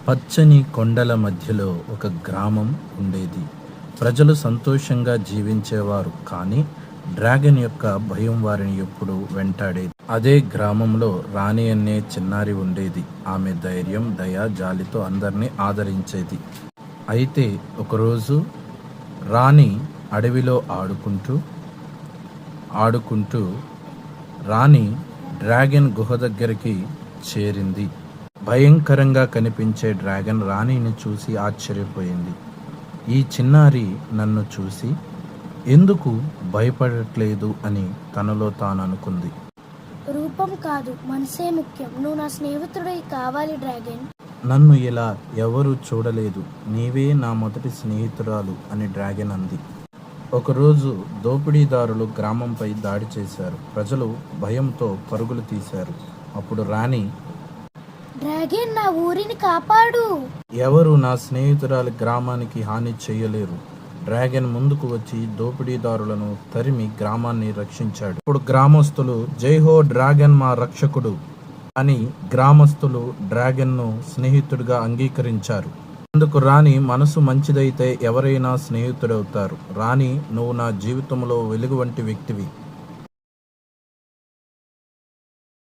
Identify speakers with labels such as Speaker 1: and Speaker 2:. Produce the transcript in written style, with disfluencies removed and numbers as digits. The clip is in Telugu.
Speaker 1: పచ్చని కొండల మధ్యలో ఒక గ్రామం ఉండేది. ప్రజలు సంతోషంగా జీవించేవారు, కానీ డ్రాగన్ యొక్క భయం వారిని ఎప్పుడూ వెంటాడేది. అదే గ్రామంలో రాణి అనే చిన్నారి ఉండేది. ఆమె ధైర్యం, దయ, జాలితో అందరినీ ఆదరించేది. అయితే ఒకరోజు రాణి అడవిలో ఆడుకుంటూ రాణి డ్రాగన్ గుహ దగ్గరికి చేరింది. భయంకరంగా కనిపించే డ్రాగన్ రాణిని చూసి ఆశ్చర్యపోయింది. ఈ చిన్నారి నన్ను చూసి ఎందుకు భయపడట్లేదు అని తనలో తాను అనుకుంది.
Speaker 2: రూపం కాదు, మనసే ముఖ్యం. నువ్వు నా స్నేహితుడివి కావాలి డ్రాగన్.
Speaker 1: నన్ను ఇలా ఎవరూ చూడలేదు, నీవే నా మొదటి స్నేహితురాలు అని డ్రాగన్ అంది. ఒకరోజు దోపిడీదారులు గ్రామంపై దాడి చేశారు. ప్రజలు భయంతో పరుగులు తీశారు. అప్పుడు రాణి,
Speaker 2: డ్రాగన్, నా ఊరిని కాపాడు.
Speaker 1: ఎవరు నా స్నేహితురాలి గ్రామానికి హాని చేయలేరు. డ్రాగన్ ముందుకు వచ్చి దోపిడీదారులను తరిమి గ్రామాన్ని రక్షించాడు. ఇప్పుడు గ్రామస్తులు, జై హో డ్రాగన్ మా రక్షకుడు అని గ్రామస్తులు డ్రాగన్ను స్నేహితుడిగా అంగీకరించారు. అందుకు రాణి, మనసు మంచిదైతే ఎవరైనా స్నేహితుడవుతారు. రాణి, నువ్వు నా జీవితంలో వెలుగు వంటి వ్యక్తివి.